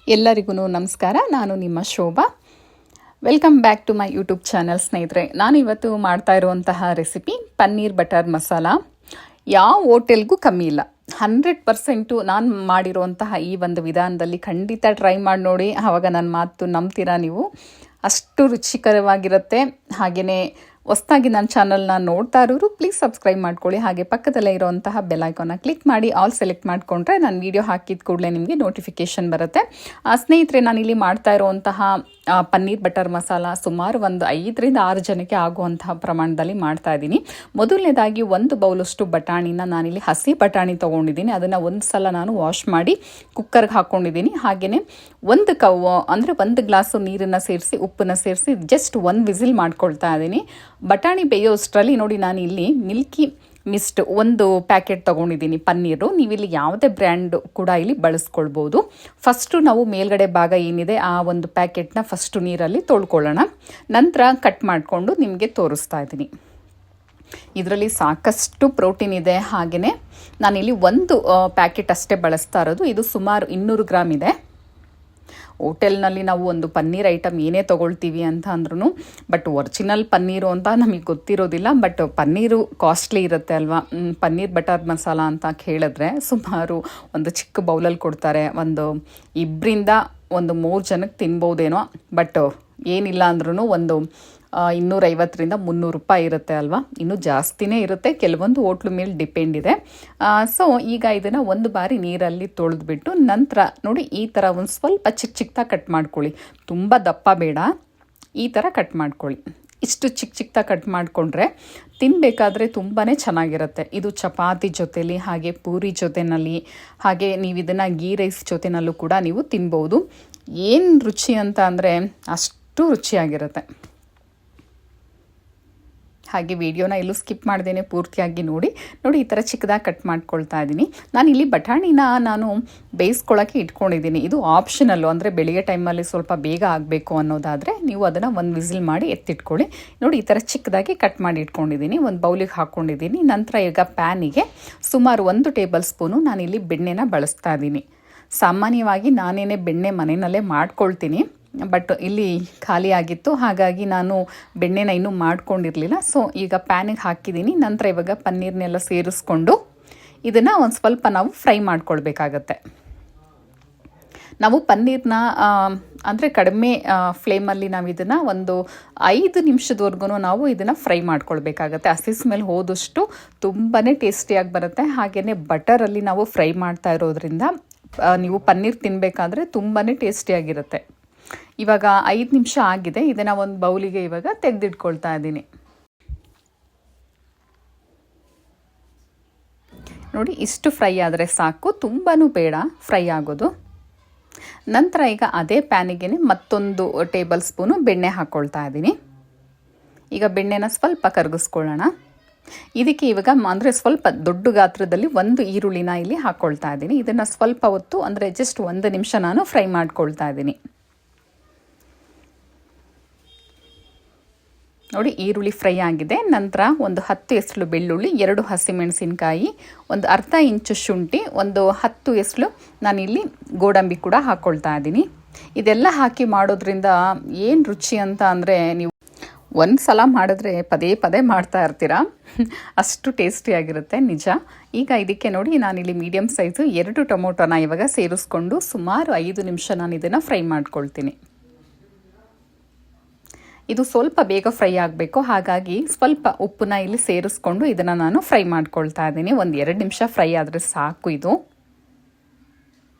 ಎಲ್ಲರಿಗೂ ನಮಸ್ಕಾರ. ನಾನು ನಿಮ್ಮ Shobha. Welcome back to my YouTube channel. ಸ್ನೇಹಿತರೆ, ನಾನು ಇವತ್ತು ಮಾಡ್ತಾ ಇರುವಂತಹ ರೆಸಿಪಿ ಪನ್ನೀರ್ ಬಟರ್ ಮಸಾಲ. ಯಾವ ಹೋಟೆಲ್ಗೂ ಕಮ್ಮಿ ಇಲ್ಲ. 100% ನಾನು ಮಾಡಿರುವಂತಹ ಈ ಒಂದು ವಿಧಾನದಲ್ಲಿ ಖಂಡಿತ ಟ್ರೈ ಮಾಡಿ ನೋಡಿ. ಆವಾಗ ನನ್ನ ಮಾತು ನಂಬ್ತೀರಾ ನೀವು. ಅಷ್ಟು ರುಚಿಕರವಾಗಿರುತ್ತೆ. ಹಾಗೆಯೇ ಹೊಸದಾಗಿ ನನ್ನ ಚಾನಲ್ನ ನೋಡ್ತಾ ಇರೋರು ಪ್ಲೀಸ್ ಸಬ್ಸ್ಕ್ರೈಬ್ ಮಾಡ್ಕೊಳ್ಳಿ. ಹಾಗೆ ಪಕ್ಕದಲ್ಲೇ ಇರುವಂತಹ ಬೆಲ್ ಐಕಾನ್ನ ಕ್ಲಿಕ್ ಮಾಡಿ ಆಲ್ ಸೆಲೆಕ್ಟ್ ಮಾಡಿಕೊಂಡ್ರೆ ನಾನು ವಿಡಿಯೋ ಹಾಕಿದ ಕೂಡಲೇ ನಿಮಗೆ ನೋಟಿಫಿಕೇಷನ್ ಬರುತ್ತೆ. ಸ್ನೇಹಿತರೆ, ನಾನಿಲ್ಲಿ ಮಾಡ್ತಾ ಇರುವಂತಹ ಪನ್ನೀರ್ ಬಟರ್ ಮಸಾಲ ಸುಮಾರು ಒಂದು 5ರಿಂದ 6 ಜನಕ್ಕೆ ಆಗುವಂತಹ ಪ್ರಮಾಣದಲ್ಲಿ ಮಾಡ್ತಾ ಇದ್ದೀನಿ. ಮೊದಲನೇದಾಗಿ 1 ಬೌಲಷ್ಟು ಬಟಾಣಿನ ನಾನಿಲ್ಲಿ ಹಸಿ ಬಟಾಣಿ ತೊಗೊಂಡಿದ್ದೀನಿ. ಅದನ್ನು ಒಂದು ಸಲ ನಾನು ವಾಶ್ ಮಾಡಿ ಕುಕ್ಕರ್ಗೆ ಹಾಕ್ಕೊಂಡಿದ್ದೀನಿ. ಹಾಗೆಯೇ 1 ಗ್ಲಾಸು ನೀರನ್ನು ಸೇರಿಸಿ ಉಪ್ಪನ್ನು ಸೇರಿಸಿ ಜಸ್ಟ್ 1 ವಿಸಿಲ್ ಮಾಡ್ಕೊಳ್ತಾ ಇದ್ದೀನಿ. ಬಟಾಣಿ ಬೇಯೋಷ್ಟರಲ್ಲಿ ನೋಡಿ, ನಾನು ಇಲ್ಲಿ ಮಿಲ್ಕಿ ಮಿಸ್ಟ್ 1 ಪ್ಯಾಕೆಟ್ ತೊಗೊಂಡಿದ್ದೀನಿ ಪನ್ನೀರು. ನೀವಿಲ್ಲಿ ಯಾವುದೇ ಬ್ರ್ಯಾಂಡ್ ಕೂಡ ಇಲ್ಲಿ ಬಳಸ್ಕೊಳ್ಬೋದು. ಫಸ್ಟು ನಾವು ಮೇಲ್ಗಡೆ ಭಾಗ ಏನಿದೆ ಆ ಒಂದು ಪ್ಯಾಕೆಟ್ನ ಫಸ್ಟು ನೀರಲ್ಲಿ ತೊಳ್ಕೊಳ್ಳೋಣ. ನಂತರ ಕಟ್ ಮಾಡಿಕೊಂಡು ನಿಮಗೆ ತೋರಿಸ್ತಾ ಇದ್ದೀನಿ. ಇದರಲ್ಲಿ ಸಾಕಷ್ಟು ಪ್ರೋಟೀನ್ ಇದೆ. ಹಾಗೆಯೇ ನಾನಿಲ್ಲಿ 1 ಪ್ಯಾಕೆಟ್ ಅಷ್ಟೇ ಬಳಸ್ತಾ ಇರೋದು. ಇದು ಸುಮಾರು 200 ಗ್ರಾಮ್ ಇದೆ. ಹೋಟೆಲ್ನಲ್ಲಿ ನಾವು ಒಂದು ಪನ್ನೀರ್ ಐಟಮ್ ಏನೇ ತೊಗೊಳ್ತೀವಿ ಅಂತ ಅಂದ್ರೂ ಬಟ್ ಒರಿಜಿನಲ್ ಪನ್ನೀರು ಅಂತ ನಮಗೆ ಗೊತ್ತಿರೋದಿಲ್ಲ. ಬಟ್ ಪನ್ನೀರು ಕಾಸ್ಟ್ಲಿ ಇರುತ್ತೆ ಅಲ್ವಾ. ಪನ್ನೀರ್ ಬಟರ್ ಮಸಾಲ ಅಂತ ಕೇಳಿದ್ರೆ ಸುಮಾರು ಒಂದು ಚಿಕ್ಕ ಬೌಲಲ್ಲಿ ಕೊಡ್ತಾರೆ. 2 3 ಜನಕ್ಕೆ ತಿನ್ಬೋದೇನೋ. ಬಟ್ ಏನಿಲ್ಲ ಅಂದ್ರೂ ಒಂದು 250ರಿಂದ 300 ರೂಪಾಯಿ ಇರುತ್ತೆ ಅಲ್ವಾ. ಇನ್ನೂ ಜಾಸ್ತಿನೇ ಇರುತ್ತೆ. ಕೆಲವೊಂದು ಹೋಟ್ಲು ಮೇಲೆ ಡಿಪೆಂಡ್ ಇದೆ. ಸೊ ಈಗ ಇದನ್ನು 1 ಬಾರಿ ನೀರಲ್ಲಿ ತೊಳೆದ್ಬಿಟ್ಟು ನಂತರ ನೋಡಿ ಈ ಥರ ಒಂದು ಸ್ವಲ್ಪ ಚಿಕ್ಕದಾಗಿ ಕಟ್ ಮಾಡ್ಕೊಳ್ಳಿ. ತುಂಬ ದಪ್ಪ ಬೇಡ, ಈ ಥರ ಕಟ್ ಮಾಡ್ಕೊಳ್ಳಿ. ಇಷ್ಟು ಚಿಕ್ಕದಾಗಿ ಕಟ್ ಮಾಡಿಕೊಂಡ್ರೆ ತಿನ್ನಬೇಕಾದ್ರೆ ತುಂಬಾ ಚೆನ್ನಾಗಿರುತ್ತೆ. ಇದು ಚಪಾತಿ ಜೊತೆಲಿ, ಹಾಗೆ ಪೂರಿ ಜೊತೆಯಲ್ಲಿ, ಹಾಗೆ ನೀವು ಇದನ್ನು ಗೀ ರೈಸ್ ಜೊತೆನಲ್ಲೂ ಕೂಡ ನೀವು ತಿನ್ಬೋದು. ಏನು ರುಚಿ ಅಂತ ಅಂದರೆ ಅಷ್ಟು ರುಚಿಯಾಗಿರುತ್ತೆ. ಹಾಗೆ ವಿಡಿಯೋನ ಎಲ್ಲೂ ಸ್ಕಿಪ್ ಮಾಡ್ದೇನೆ ಪೂರ್ತಿಯಾಗಿ ನೋಡಿ. ಈ ಥರ ಚಿಕ್ಕದಾಗಿ ಕಟ್ ಮಾಡ್ಕೊಳ್ತಾ ಇದ್ದೀನಿ. ನಾನಿಲ್ಲಿ ಬಟಾಣಿನ ಬೇಯಿಸ್ಕೊಳ್ಳೋಕ್ಕೆ ಇಟ್ಕೊಂಡಿದ್ದೀನಿ. ಇದು ಆಪ್ಷನಲ್ಲು, ಅಂದರೆ ಬೆಳಿಗ್ಗೆ ಟೈಮಲ್ಲಿ ಸ್ವಲ್ಪ ಬೇಗ ಆಗಬೇಕು ಅನ್ನೋದಾದರೆ ನೀವು ಅದನ್ನು 1 ವಿಸಿಲ್ ಮಾಡಿ ಎತ್ತಿಟ್ಕೊಳ್ಳಿ. ನೋಡಿ ಈ ಥರ ಚಿಕ್ಕದಾಗಿ ಕಟ್ ಮಾಡಿ ಇಟ್ಕೊಂಡಿದ್ದೀನಿ. ಒಂದು ಬೌಲಿಗೆ ಹಾಕ್ಕೊಂಡಿದ್ದೀನಿ. ನಂತರ ಈಗ ಪ್ಯಾನಿಗೆ ಸುಮಾರು 1 ಟೇಬಲ್ ಸ್ಪೂನು ನಾನಿಲ್ಲಿ ಬೆಣ್ಣೆನ ಬಳಸ್ತಾ ಇದ್ದೀನಿ. ಸಾಮಾನ್ಯವಾಗಿ ನಾನೇನೇ ಬೆಣ್ಣೆ ಮನೆಯಲ್ಲೇ ಮಾಡ್ಕೊಳ್ತೀನಿ. ಬಟ್ ಇಲ್ಲಿ ಖಾಲಿ ಆಗಿತ್ತು, ಹಾಗಾಗಿ ನಾನು ಬೆಣ್ಣೆನ ಇನ್ನೂ ಮಾಡ್ಕೊಂಡಿರಲಿಲ್ಲ. ಸೊ ಈಗ ಪ್ಯಾನಿಗೆ ಹಾಕಿದ್ದೀನಿ. ನಂತರ ಇವಾಗ ಪನ್ನೀರ್ನೆಲ್ಲ ಸೇರಿಸ್ಕೊಂಡು ಇದನ್ನು ಒಂದು ಸ್ವಲ್ಪ ನಾವು ಫ್ರೈ ಮಾಡ್ಕೊಳ್ಬೇಕಾಗತ್ತೆ. ನಾವು ಪನ್ನೀರ್ನ ಅಂದರೆ ಕಡಿಮೆ ಫ್ಲೇಮಲ್ಲಿ ನಾವು ಇದನ್ನು ಒಂದು 5 ನಿಮಿಷದವರೆಗೂ ನಾವು ಇದನ್ನು ಫ್ರೈ ಮಾಡ್ಕೊಳ್ಬೇಕಾಗತ್ತೆ. ಹಸಿ ಸ್ಮೆಲ್ ಹೋದಷ್ಟು ತುಂಬಾ ಟೇಸ್ಟಿಯಾಗಿ ಬರುತ್ತೆ. ಹಾಗೆಯೇ ಬಟರಲ್ಲಿ ನಾವು ಫ್ರೈ ಮಾಡ್ತಾ ಇರೋದ್ರಿಂದ ನೀವು ಪನ್ನೀರ್ ತಿನ್ನಬೇಕಾದ್ರೆ ತುಂಬಾ ಟೇಸ್ಟಿಯಾಗಿರುತ್ತೆ. ಇವಾಗ 5 ನಿಮಿಷ ಆಗಿದೆ. ಇದನ್ನು ಒಂದು ಬೌಲಿಗೆ ಇವಾಗ ತೆಗೆದಿಟ್ಕೊಳ್ತಾ ಇದ್ದೀನಿ. ನೋಡಿ ಇಷ್ಟು ಫ್ರೈ ಆದರೆ ಸಾಕು, ತುಂಬಾ ಬೇಡ ಫ್ರೈ ಆಗೋದು. ನಂತರ ಈಗ ಅದೇ ಪ್ಯಾನಿಗೆ ಮತ್ತೊಂದು ಟೇಬಲ್ ಸ್ಪೂನು ಬೆಣ್ಣೆ ಹಾಕ್ಕೊಳ್ತಾ ಇದ್ದೀನಿ. ಈಗ ಬೆಣ್ಣೆನ ಸ್ವಲ್ಪ ಕರಗಿಸ್ಕೊಳ್ಳೋಣ. ಇದಕ್ಕೆ ಇವಾಗ ಅಂದರೆ ಸ್ವಲ್ಪ ದೊಡ್ಡ ಗಾತ್ರದಲ್ಲಿ 1 ಈರುಳ್ಳಿನ ಇಲ್ಲಿ ಹಾಕ್ಕೊಳ್ತಾ ಇದ್ದೀನಿ. ಇದನ್ನು ಸ್ವಲ್ಪ ಹೊತ್ತು ಅಂದರೆ ಜಸ್ಟ್ 1 ನಿಮಿಷ ನಾನು ಫ್ರೈ ಮಾಡ್ಕೊಳ್ತಾ ಇದ್ದೀನಿ. ನೋಡಿ ಈರುಳ್ಳಿ ಫ್ರೈ ಆಗಿದೆ. ನಂತರ ಒಂದು 10 ಎಸಳು ಬೆಳ್ಳುಳ್ಳಿ, 2 ಹಸಿಮೆಣಸಿನಕಾಯಿ, ಒಂದು ಅರ್ಧ ಇಂಚು ಶುಂಠಿ, ಒಂದು 10 ಎಸಳು ನಾನಿಲ್ಲಿ ಗೋಡಂಬಿ ಕೂಡ ಹಾಕ್ಕೊಳ್ತಾ ಇದ್ದೀನಿ. ಇದೆಲ್ಲ ಹಾಕಿ ಮಾಡೋದ್ರಿಂದ ಏನು ರುಚಿ ಅಂತ ಅಂದರೆ ನೀವು 1 ಸಲ ಮಾಡಿದ್ರೆ ಪದೇ ಮಾಡ್ತಾ ಇರ್ತೀರಾ. ಅಷ್ಟು ಟೇಸ್ಟಿಯಾಗಿರುತ್ತೆ ನಿಜ. ಈಗ ಇದಕ್ಕೆ ನೋಡಿ ನಾನಿಲ್ಲಿ ಮೀಡಿಯಮ್ ಸೈಜು 2 ಟೊಮೊಟೊನ ಇವಾಗ ಸೇರಿಸ್ಕೊಂಡು ಸುಮಾರು 5 ನಿಮಿಷ ನಾನು ಇದನ್ನು ಫ್ರೈ ಮಾಡ್ಕೊಳ್ತೀನಿ. ಇದು ಸ್ವಲ್ಪ ಬೇಗ ಫ್ರೈ ಆಗಬೇಕು, ಹಾಗಾಗಿ ಸ್ವಲ್ಪ ಉಪ್ಪನ್ನ ಇಲ್ಲಿ ಸೇರಿಸ್ಕೊಂಡು ಇದನ್ನು ನಾನು ಫ್ರೈ ಮಾಡ್ಕೊಳ್ತಾ ಇದ್ದೀನಿ. ಒಂದು 2 ನಿಮಿಷ ಫ್ರೈ ಆದರೆ ಸಾಕು. ಇದು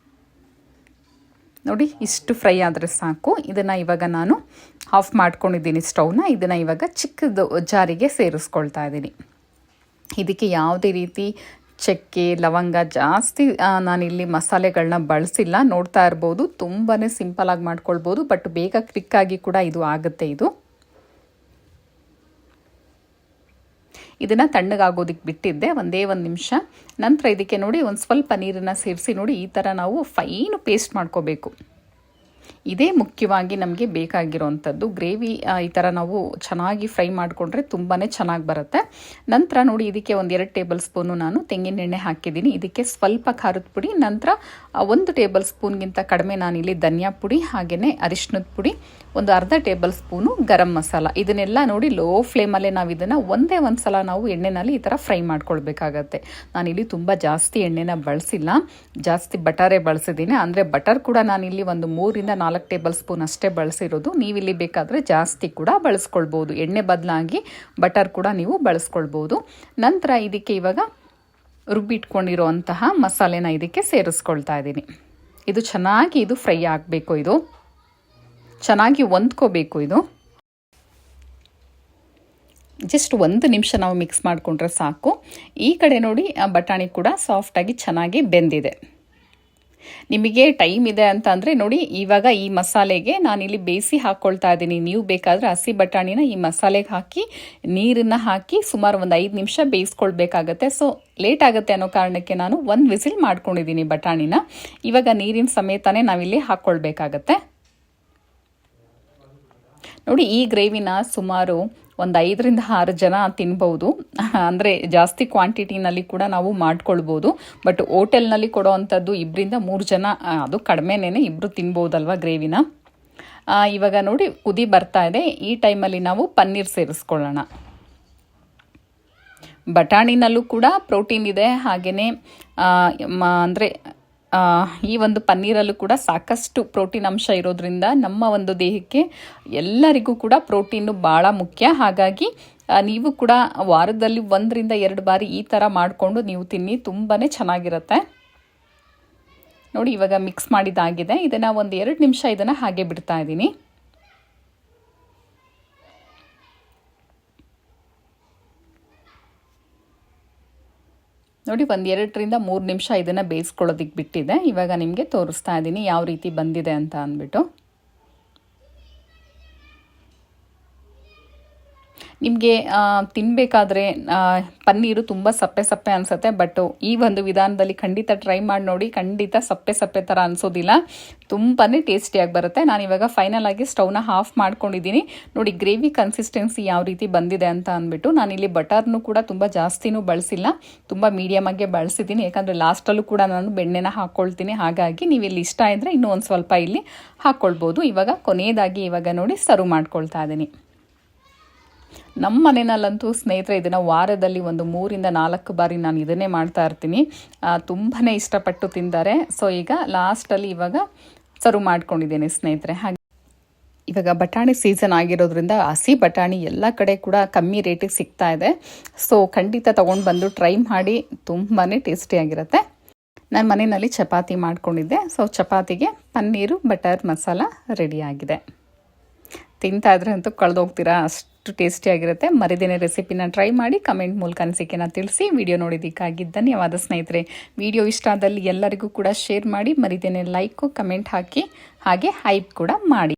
ನೋಡಿ ಇಷ್ಟು ಫ್ರೈ ಆದರೆ ಸಾಕು. ಇದನ್ನು ಇವಾಗ ನಾನು ಆಫ್ ಮಾಡ್ಕೊಂಡಿದ್ದೀನಿ ಸ್ಟವ್ನ. ಇದನ್ನು ಇವಾಗ ಚಿಕ್ಕದು ಜಾರಿಗೆ ಸೇರಿಸ್ಕೊಳ್ತಾ ಇದ್ದೀನಿ. ಇದಕ್ಕೆ ಯಾವುದೇ ರೀತಿ ಚಕ್ಕೆ ಲವಂಗ ಜಾಸ್ತಿ ನಾನಿಲ್ಲಿ ಮಸಾಲೆಗಳನ್ನ ಬಳಸಿಲ್ಲ. ನೋಡ್ತಾ ಇರ್ಬೋದು, ತುಂಬಾ ಸಿಂಪಲಾಗಿ ಮಾಡ್ಕೊಳ್ಬೋದು. ಬಟ್ ಬೇಗ ಕ್ವಿಕ್ಕಾಗಿ ಕೂಡ ಇದು ಆಗುತ್ತೆ. ಇದನ್ನು ತಣ್ಣಗಾಗೋದಕ್ಕೆ ಬಿಟ್ಟಿದ್ದೆ 1 ನಿಮಿಷ. ನಂತರ ಇದಕ್ಕೆ ನೋಡಿ ಒಂದು ಸ್ವಲ್ಪ ನೀರನ್ನು ಸೇರಿಸಿ ನೋಡಿ ಈ ಥರ ನಾವು ಫೈನು ಪೇಸ್ಟ್ ಮಾಡ್ಕೋಬೇಕು. ಇದೇ ಮುಖ್ಯವಾಗಿ ನಮಗೆ ಬೇಕಾಗಿರೋವಂಥದ್ದು. ಗ್ರೇವಿ ಈ ಥರ ನಾವು ಚೆನ್ನಾಗಿ ಫ್ರೈ ಮಾಡಿಕೊಂಡ್ರೆ ತುಂಬಾ ಚೆನ್ನಾಗಿ ಬರುತ್ತೆ. ನಂತರ ನೋಡಿ ಇದಕ್ಕೆ ಒಂದು 2 ಟೇಬಲ್ ಸ್ಪೂನು ನಾನು ತೆಂಗಿನೆಣ್ಣೆ ಹಾಕಿದ್ದೀನಿ. ಇದಕ್ಕೆ ಸ್ವಲ್ಪ ಖಾರದ ಪುಡಿ, ನಂತರ 1 ಟೇಬಲ್ ಸ್ಪೂನ್ಗಿಂತ ಕಡಿಮೆ ನಾನಿಲ್ಲಿ ಧನಿಯಾ ಪುಡಿ ಹಾಗೆಯೇ ಅರಿಶಿಣದ ಪುಡಿ, ಒಂದು ಅರ್ಧ ಟೇಬಲ್ ಸ್ಪೂನು ಗರಂ ಮಸಾಲ, ಇದನ್ನೆಲ್ಲ ನೋಡಿ ಲೋ ಫ್ಲೇಮಲ್ಲೇ ನಾವು ಇದನ್ನು ಒಂದೇ ಒಂದು ಸಲ ನಾವು ಎಣ್ಣೆನಲ್ಲಿ ಈ ಥರ ಫ್ರೈ ಮಾಡ್ಕೊಳ್ಬೇಕಾಗತ್ತೆ. ನಾನಿಲ್ಲಿ ತುಂಬ ಜಾಸ್ತಿ ಎಣ್ಣೆನ ಬಳಸಿಲ್ಲ, ಜಾಸ್ತಿ ಬಟರೇ ಬಳಸಿದ್ದೀನಿ. ಅಂದರೆ ಬಟರ್ ಕೂಡ ನಾನಿಲ್ಲಿ ಒಂದು 3 ರಿಂದ 4 ಟೇಬಲ್ ಸ್ಪೂನ್ ಅಷ್ಟೇ ಬಳಸಿರೋದು. ನೀವಿಲ್ಲಿ ಬೇಕಾದರೆ ಜಾಸ್ತಿ ಕೂಡ ಬಳಸ್ಕೊಳ್ಬೋದು. ಎಣ್ಣೆ ಬದಲಾಗಿ ಬಟರ್ ಕೂಡ ನೀವು ಬಳಸ್ಕೊಳ್ಬೋದು. ನಂತರ ಇದಕ್ಕೆ ಇವಾಗ ರುಬ್ಬಿಟ್ಕೊಂಡಿರುವಂತಹ ಮಸಾಲೆನ ಇದಕ್ಕೆ ಸೇರಿಸ್ಕೊಳ್ತಾ ಇದ್ದೀನಿ. ಇದು ಚೆನ್ನಾಗಿ ಫ್ರೈ ಆಗಬೇಕು, ಇದು ಚೆನ್ನಾಗಿ ಹೊಂದ್ಕೋಬೇಕು. ಇದು ಜಸ್ಟ್ 1 ನಿಮಿಷ ನಾವು ಮಿಕ್ಸ್ ಮಾಡಿಕೊಂಡ್ರೆ ಸಾಕು. ಈ ಕಡೆ ನೋಡಿ ಬಟಾಣಿ ಕೂಡ ಸಾಫ್ಟಾಗಿ ಚೆನ್ನಾಗಿ ಬೆಂದಿದೆ. ನಿಮಗೆ ಟೈಮ್ ಇದೆ ಅಂತ ಅಂದರೆ ನೋಡಿ, ಇವಾಗ ಈ ಮಸಾಲೆಗೆ ನಾನಿಲ್ಲಿ ಬೇಯಿಸಿ ಹಾಕ್ಕೊಳ್ತಾ ಇದ್ದೀನಿ. ನೀವು ಬೇಕಾದರೆ ಹಸಿ ಬಟಾಣಿನ ಈ ಮಸಾಲೆಗೆ ಹಾಕಿ ನೀರನ್ನು ಹಾಕಿ ಸುಮಾರು ಒಂದು 5 ನಿಮಿಷ ಬೇಯಿಸ್ಕೊಳ್ಬೇಕಾಗತ್ತೆ. ಸೊ ಲೇಟ್ ಆಗುತ್ತೆ ಅನ್ನೋ ಕಾರಣಕ್ಕೆ ನಾನು 1 ವಿಸಿಲ್ ಮಾಡ್ಕೊಂಡಿದ್ದೀನಿ ಬಟಾಣಿನ. ಇವಾಗ ನೀರಿನ ಸಮೇತನೇ ನಾವಿಲ್ಲಿ ಹಾಕ್ಕೊಳ್ಬೇಕಾಗತ್ತೆ. ನೋಡಿ, ಈ ಗ್ರೇವಿನ ಸುಮಾರು ಒಂದು 5 ರಿಂದ 6 ಜನ ತಿನ್ಬೋದು. ಅಂದರೆ ಜಾಸ್ತಿ ಕ್ವಾಂಟಿಟಿನಲ್ಲಿ ಕೂಡ ನಾವು ಮಾಡ್ಕೊಳ್ಬೋದು. ಬಟ್ ಹೋಟೆಲ್ನಲ್ಲಿ ಕೊಡೋವಂಥದ್ದು 2 ರಿಂದ 3 ಜನ, ಅದು ಕಡಿಮೆನೇ, 2 ತಿನ್ಬೋದಲ್ವ ಗ್ರೇವಿನ. ಇವಾಗ ನೋಡಿ ಕುದಿ ಬರ್ತಾ ಇದೆ. ಈ ಟೈಮಲ್ಲಿ ನಾವು ಪನ್ನೀರ್ ಸೇರಿಸ್ಕೊಳ್ಳೋಣ. ಬಟಾಣಿನಲ್ಲೂ ಕೂಡ ಪ್ರೋಟೀನ್ ಇದೆ, ಹಾಗೆಯೇ ಅಂದರೆ ಈ ಒಂದು ಪನ್ನೀರಲ್ಲೂ ಕೂಡ ಸಾಕಷ್ಟು ಪ್ರೋಟೀನ್ ಅಂಶ ಇರೋದ್ರಿಂದ ನಮ್ಮ ಒಂದು ದೇಹಕ್ಕೆ ಎಲ್ಲರಿಗೂ ಕೂಡ ಪ್ರೋಟೀನು ಭಾಳ ಮುಖ್ಯ. ಹಾಗಾಗಿ ನೀವು ಕೂಡ ವಾರದಲ್ಲಿ 1 ರಿಂದ 2 ಬಾರಿ ಈ ಥರ ಮಾಡಿಕೊಂಡು ನೀವು ತಿನ್ನಿ, ತುಂಬಾ ಚೆನ್ನಾಗಿರುತ್ತೆ. ನೋಡಿ, ಇವಾಗ ಮಿಕ್ಸ್ ಮಾಡಿದ್ದಾಗಿದೆ. ಇದನ್ನು ಒಂದು 2 ನಿಮಿಷ ಇದನ್ನು ಹಾಗೆ ಬಿಡ್ತಾ ಇದ್ದೀನಿ. ನೋಡಿ, 1-2 ರಿಂದ 3 ನಿಮಿಷ ಇದನ್ನು ಬೇಯಿಸ್ಕೊಳ್ಳೋದಕ್ಕೆ ಬಿಟ್ಟಿದೆ. ಇವಾಗ ನಿಮಗೆ ತೋರಿಸ್ತಾ ಇದ್ದೀನಿ ಯಾವ ರೀತಿ ಬಂದಿದೆ ಅಂತ ಅಂದ್ಬಿಟ್ಟು. ನಿಮಗೆ ತಿನ್ನಬೇಕಾದ್ರೆ ಪನ್ನೀರು ತುಂಬ ಸಪ್ಪೆ ಸಪ್ಪೆ ಅನಿಸುತ್ತೆ. ಬಟ್ ಈ ಒಂದು ವಿಧಾನದಲ್ಲಿ ಖಂಡಿತ ಟ್ರೈ ಮಾಡಿ ನೋಡಿ, ಖಂಡಿತ ಸಪ್ಪೆ ಸಪ್ಪೆ ಥರ ಅನಿಸೋದಿಲ್ಲ, ತುಂಬಾ ಟೇಸ್ಟಿಯಾಗಿ ಬರುತ್ತೆ. ನಾನಿವಾಗ ಫೈನಲ್ ಆಗಿ ಸ್ಟವ್ನ ಆಫ್ ಮಾಡ್ಕೊಂಡಿದ್ದೀನಿ. ನೋಡಿ ಗ್ರೇವಿ ಕನ್ಸಿಸ್ಟೆನ್ಸಿ ಯಾವ ರೀತಿ ಬಂದಿದೆ ಅಂತ ಅಂದ್ಬಿಟ್ಟು. ನಾನಿಲ್ಲಿ ಬಟರ್ನು ಕೂಡ ತುಂಬ ಜಾಸ್ತಿನೂ ಬಳಸಿಲ್ಲ, ತುಂಬ ಮೀಡಿಯಮ್ ಆಗಿ ಬಳಸಿದ್ದೀನಿ. ಯಾಕಂದರೆ ಲಾಸ್ಟಲ್ಲೂ ಕೂಡ ನಾನು ಬೆಣ್ಣೆನ ಹಾಕ್ಕೊಳ್ತೀನಿ. ಹಾಗಾಗಿ ನೀವು ಇಲ್ಲಿ ಇಷ್ಟ ಇದ್ದರೆ ಇನ್ನೂ ಒಂದು ಸ್ವಲ್ಪ ಇಲ್ಲಿ ಹಾಕ್ಕೊಳ್ಬೋದು. ಇವಾಗ ಕೊನೆಯದಾಗಿ ಇವಾಗ ನೋಡಿ ಸರ್ವ್ ಮಾಡ್ಕೊಳ್ತಾ ಇದ್ದೀನಿ. ನಮ್ಮ ಮನೆಯಲ್ಲಂತೂ ಸ್ನೇಹಿತರೆ ಇದನ್ನು ವಾರದಲ್ಲಿ ಒಂದು 3 ರಿಂದ 4 ಬಾರಿ ನಾನು ಇದನ್ನೇ ಮಾಡ್ತಾ ಇರ್ತೀನಿ. ತುಂಬಾ ಇಷ್ಟಪಟ್ಟು ತಿಂತಾರೆ. ಸೊ ಈಗ ಲಾಸ್ಟಲ್ಲಿ ಇವಾಗ ಸರ್ವ್ ಮಾಡ್ಕೊಂಡಿದ್ದೇನೆ ಸ್ನೇಹಿತರೆ. ಹಾಗೆ ಇವಾಗ ಬಟಾಣಿ ಸೀಸನ್ ಆಗಿರೋದ್ರಿಂದ ಹಸಿ ಬಟಾಣಿ ಎಲ್ಲ ಕಡೆ ಕೂಡ ಕಮ್ಮಿ ರೇಟಿಗೆ ಸಿಗ್ತಾ ಇದೆ. ಸೊ ಖಂಡಿತ ತೊಗೊಂಡು ಬಂದು ಟ್ರೈ ಮಾಡಿ, ತುಂಬಾ ಟೇಸ್ಟಿಯಾಗಿರುತ್ತೆ. ನಾನು ಮನೆಯಲ್ಲಿ ಚಪಾತಿ ಮಾಡ್ಕೊಂಡಿದ್ದೆ. ಸೊ ಚಪಾತಿಗೆ ಪನ್ನೀರು ಬಟರ್ ಮಸಾಲ ರೆಡಿಯಾಗಿದೆ. ತಿಂತಾ ಇದ್ರೆ ಅಂತೂ ಕಳೆದೋಗ್ತೀರಾ, ಅಷ್ಟು ಟೇಸ್ಟಿಯಾಗಿರುತ್ತೆ. ಮರಿದೇನೆ ರೆಸಿಪಿನ ಟ್ರೈ ಮಾಡಿ ಕಮೆಂಟ್ ಮೂಲಕ ಅನಿಸಿಕೆನ ತಿಳಿಸಿ. ವಿಡಿಯೋ ನೋಡಿದ್ದಕ್ಕಾಗಿ ಧನ್ಯವಾದ ಸ್ನೇಹಿತರೆ. ವಿಡಿಯೋ ಇಷ್ಟ ಆದಲ್ಲಿ ಎಲ್ಲರಿಗೂ ಕೂಡ ಶೇರ್ ಮಾಡಿ, ಮರಿದೇನೆ ಲೈಕು ಕಮೆಂಟ್ ಹಾಕಿ, ಹಾಗೆ ಹೈಪ್ ಕೂಡ ಮಾಡಿ.